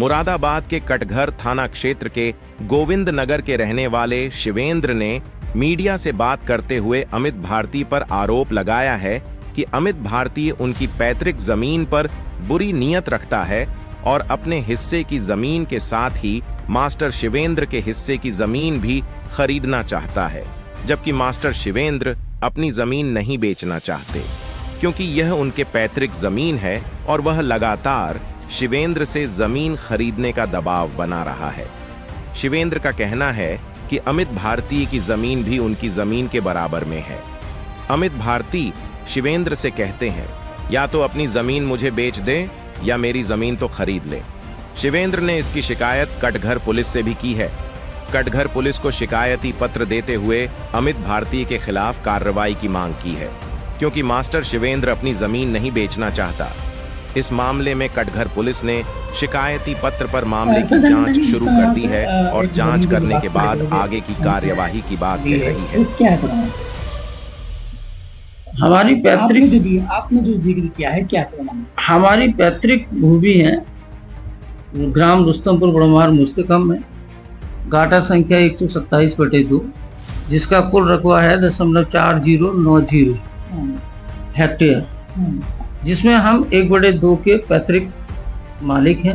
मुरादाबाद के कटघर थाना क्षेत्र के गोविंद नगर के रहने वाले शिवेंद्र ने मीडिया से बात करते हुए अमित भारती पर आरोप लगाया है कि अमित भारती उनकी पैतृक जमीन पर बुरी नीयत रखता है और अपने हिस्से की जमीन के साथ ही मास्टर शिवेंद्र के हिस्से की जमीन भी खरीदना चाहता है, जबकि मास्टर शिवेंद्र अपनी जमीन नहीं बेचना चाहते क्योंकि यह उनके पैतृक जमीन है और वह लगातार शिवेंद्र से जमीन खरीदने का दबाव बना रहा है। शिवेंद्र का कहना है कि अमित भारती की जमीन भी उनकी जमीन के बराबर में है। अमित भारती शिवेंद्र से कहते हैं, या तो अपनी जमीन मुझे बेच दे या मेरी जमीन तो खरीद ले। शिवेंद्र ने इसकी शिकायत कटघर पुलिस से भी की है। कटघर पुलिस को शिकायती पत्र देते हुए अमित भारती के खिलाफ कार्रवाई की मांग की है क्योंकि मास्टर शिवेंद्र अपनी जमीन नहीं बेचना चाहता। इस मामले में कटघर पुलिस ने शिकायती पत्र पर मामले की जांच शुरू कर दी है और जांच करने के बाद आगे की कार्यवाही की बात कह रही है। हमारी पैतृक आपने जो जिक्र किया है क्या कहना? हमारी पैतृक भूमि है ग्राम रुस्तमपुर बड़मार मुस्तकम में, गाटा संख्या 127/2, जिसका कुल रकबा है 0.4090 हेक्टेयर, जिसमें हम 1/2 के पैतृक मालिक हैं।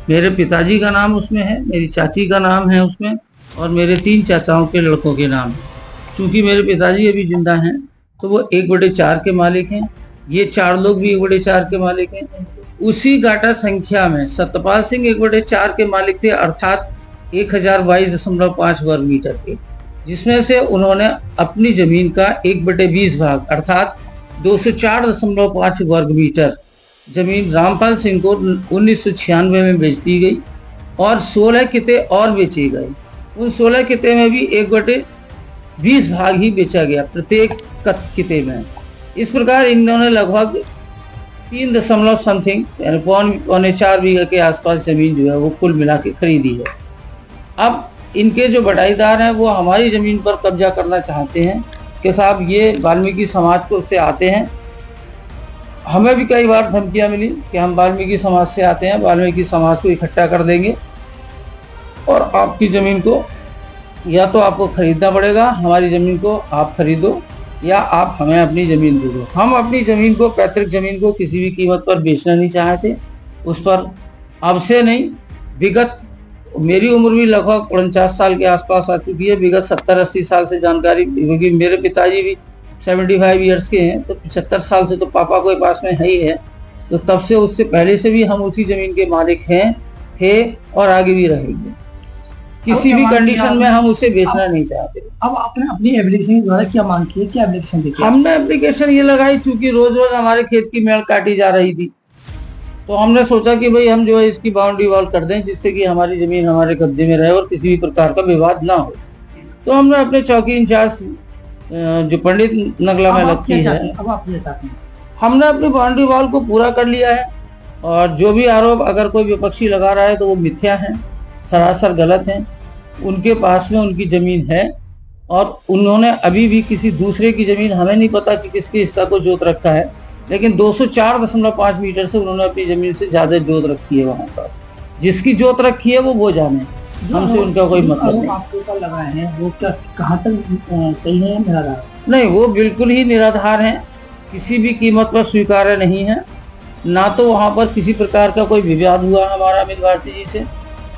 मेरे पिताजी का नाम उसमें है, मेरी चाची का नाम है उसमें, और मेरे 3 चाचाओं के लड़कों के नाम। क्योंकि मेरे पिताजी अभी जिंदा हैं तो वो 1/4 के मालिक हैं, ये 4 लोग भी 1/4 के मालिक हैं। उसी गाटा संख्या में सत्यपाल सिंह 1/4 के मालिक थे, अर्थात 1022.5 वर्ग मीटर के, जिसमें से उन्होंने अपनी जमीन का 1/20 भाग अर्थात 204.5 वर्ग मीटर जमीन रामपाल सिंह को 1996 में बेच दी गई और 16 किते और बेचे गए। उन 16 किते में भी 1/20 भाग ही बेचा गया प्रत्येक किते में। इस प्रकार इन्होंने लगभग 3 समथिंग यानी 4.25 बीघा के आसपास जमीन जो है वो कुल मिला के खरीदी है। अब इनके जो बटाईदार हैं वो हमारी जमीन पर कब्जा करना चाहते हैं कि साहब ये वाल्मीकि समाज को से आते हैं। हमें भी कई बार धमकियां मिली कि हम वाल्मीकि समाज से आते हैं, वाल्मीकि समाज को इकट्ठा कर देंगे और आपकी ज़मीन को या तो आपको खरीदना पड़ेगा, हमारी ज़मीन को आप खरीदो या आप हमें अपनी ज़मीन दे दो। हम अपनी ज़मीन को, पैतृक ज़मीन को किसी भी कीमत पर बेचना नहीं चाहते। उस पर अब से नहीं, विगत मेरी उम्र भी लगभग 49 साल के आसपास आ चुकी है, विगत 70-80 साल से जानकारी, क्योंकि मेरे पिताजी भी 75 ईयर्स के हैं, तो 75 साल से तो पापा के पास में है ही है, तो तब से उससे पहले से भी हम उसी जमीन के मालिक हैं, थे और आगे भी रहेंगे। किसी भी कंडीशन में हम उसे बेचना नहीं चाहते। अब आपने अपनी एप्लीकेशन के द्वारा क्या मांग की है, क्या एप्लीकेशन देखी? हमने एप्लीकेशन ये लगाई चूंकि रोज रोज हमारे खेत की मेड़ काटी जा रही थी, तो हमने सोचा कि भाई हम जो है इसकी बाउंड्री वॉल कर दें जिससे कि हमारी जमीन हमारे कब्जे में रहे और किसी भी प्रकार का विवाद ना हो। तो हमने अपने चौकी इंचार्ज जो पंडित नगला में लगती है, अब आप क्या चाहते हैं? हमने अपनी बाउंड्री वॉल को पूरा कर लिया है और जो भी आरोप अगर कोई विपक्षी लगा रहा है तो वो मिथ्या है, सरासर गलत है। उनके पास में उनकी जमीन है और उन्होंने अभी भी किसी दूसरे की जमीन, हमें नहीं पता कि किसके हिस्सा को जोत रखा है, लेकिन 204.5 मीटर से उन्होंने अपनी जमीन से ज्यादा जोत रखी है। वहां पर जिसकी जोत रखी है वो जाने, हमसे उनका कोई मतलब नहीं। आपके ऊपर लगाए हैं वो क्या कहाँ तक सही है, निराधार? नहीं, वो बिल्कुल ही निराधार है, किसी भी कीमत पर स्वीकार्य नहीं है। ना तो वहाँ पर किसी प्रकार का कोई विवाद हुआ हमारा अमित भारती जी से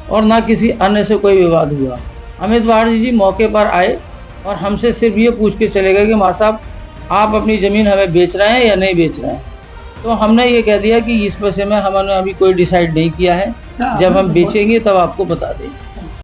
और ना किसी अन्य से कोई विवाद हुआ। अमित भारती जी मौके पर आए और हमसे सिर्फ ये पूछ के चले गए कि मां साहब आप अपनी ज़मीन हमें बेच रहे हैं या नहीं बेच रहे हैं। तो हमने ये कह दिया कि इस विषय में हमने अभी कोई डिसाइड नहीं किया है, जब हम बेचेंगे तब आपको बता देंगे।